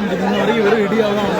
ஆரம்பிச்சு முன்ன வரைக்கும் வெறும் இடியாக தான்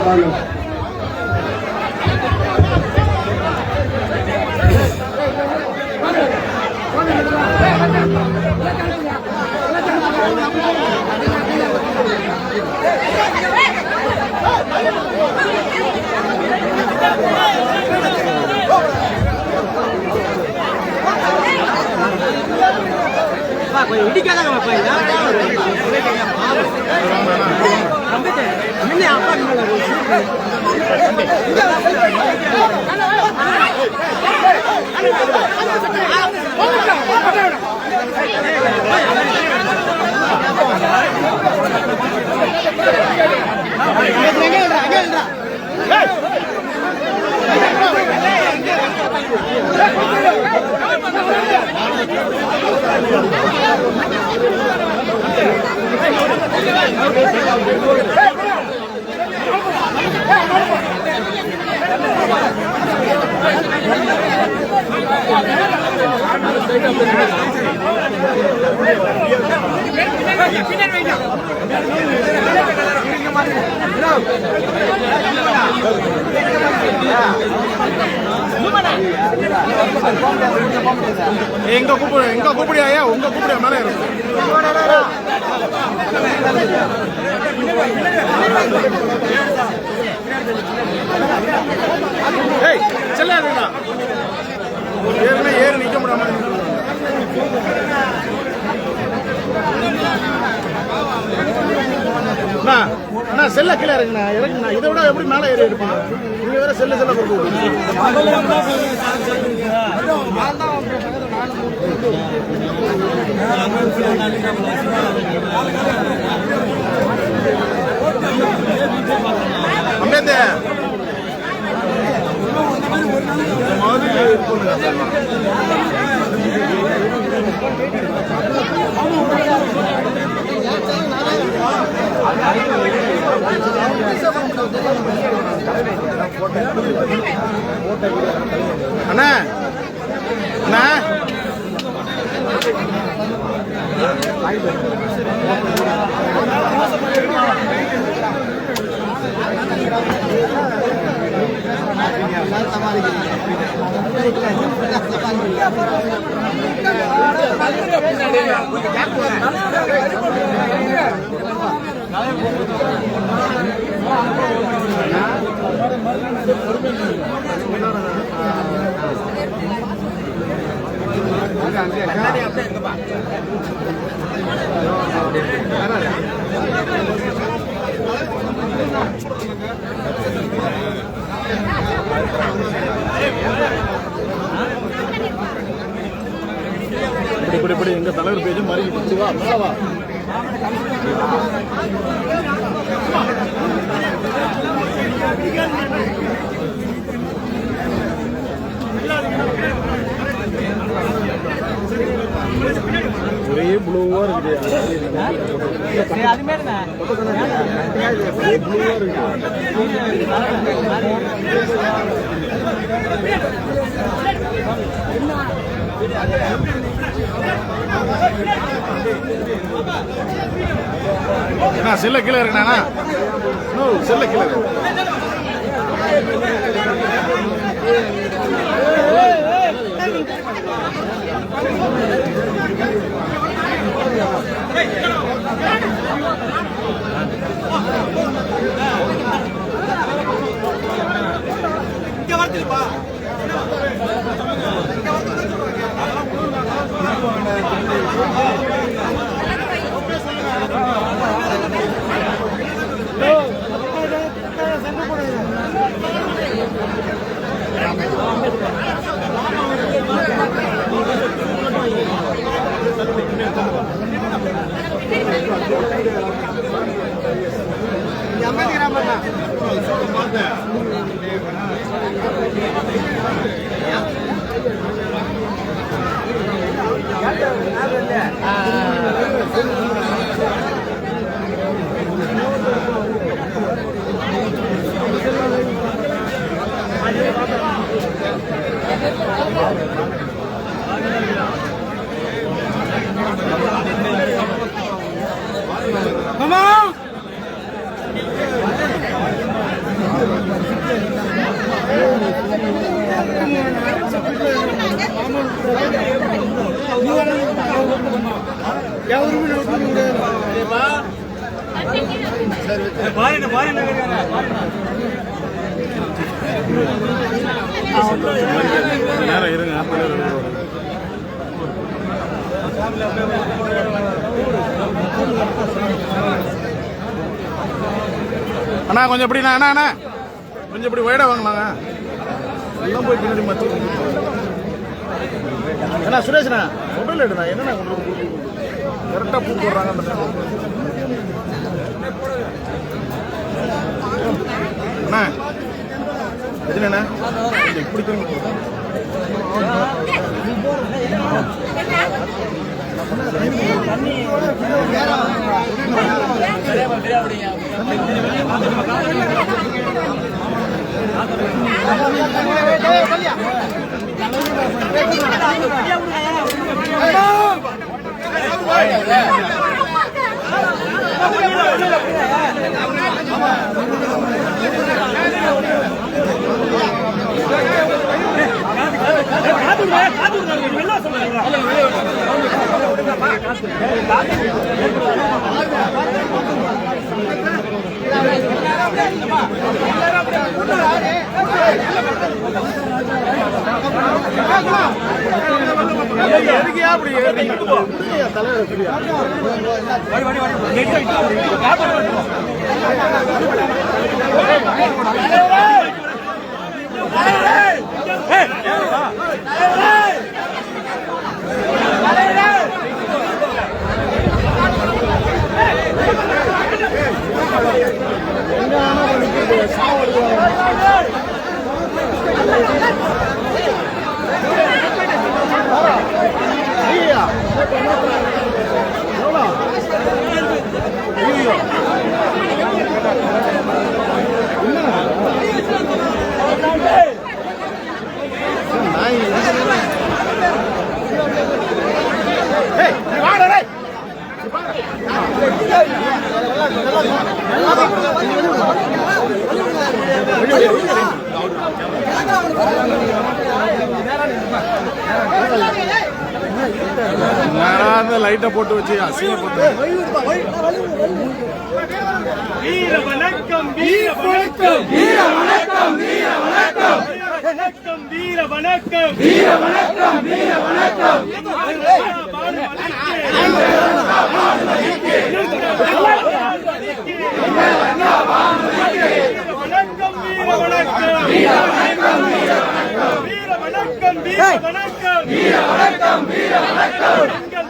வாங்கிட்டு எங்க கூப்பிடியா உங்க கூப்பிடியா மேலே இருக்கும் செல்லாதுங்களா ஏறு நிக்க முடியாம அண்ணா செல்ல கீழே இறங்குண்ணா இறங்குண்ணா இதை விட எப்படி மேலே ஏறி இருப்பான் நீங்க வேற செல்ல கொடுத்து அம்பேத்தே அண்ணா அண்ணா இப்படி எங்க தலைவர் பேஜும் மறி வா மேலவா ஒரே ப்ளூவா இருக்குது செல்ல கீழே இருக்குண்ணா செல்ல கீழே இருக்கு நேரம் இருங்க அண்ணா கொஞ்சம் எப்படிண்ணா அண்ணா அண்ணா கொஞ்சம் இப்படி வைடா வாங்கலாங்க எல்லாம் போய் பின்னாடி மத்தி அண்ணா சுரேஷ்ண்ணா மொபைல் எடுண்ணா என்னண்ணா கரெக்டாக பூ போடுறாங்க அந்த அண்ணா எதுண்ணா இப்படி திரும்ப லைட்டை போட்டு வச்சு அசிங்கப்பட்டு வீர வணக்கம் வீர வணக்கம் வீர வணக்கம் வீர வணக்கம் வணக்கம் வீர வணக்கம் வீர வணக்கம் வீர வணக்கம் வீர வணக்கம் வீர வணக்கம் வீர வணக்கம் வீர வணக்கம்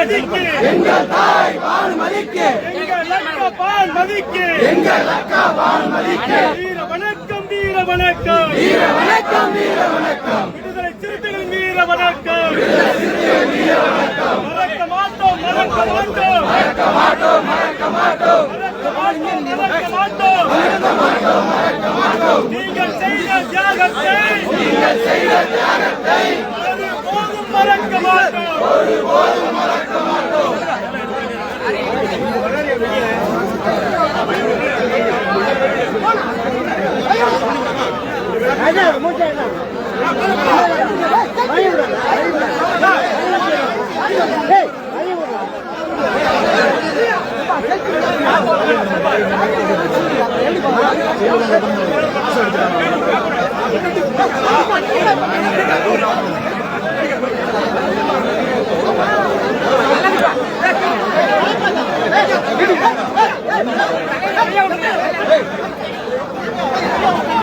மதிக்கு எங்கள் தாய் வான்மதிக்கு எங்கள் லக்க பால் மதிக்கு எங்கள் அக்கா வான்மதிக்கு வீர வணக்கம் வீர வணக்கம் வீர வணக்கம் வீர வணக்கம் விடுதலை சிறுத்தைகள் வீர வணக்கம் வீர வணக்கம் மறக்க மாட்டோம் மறக்க மாட்டோம் மறக்க மாட்டோம் மறக்க மாட்டோம் மறக்க மாட்டோம் மறக்க மாட்டோம் மறக்க மாட்டோம் மறக்க மாட்டோம் நீங்கள் செய்த தியாகத்தை நீங்கள் செய்த தியாகத்தை ஒருபோதும் மறக்க மாட்டோம் ஒருபோதும் மறக்க மாட்டோம்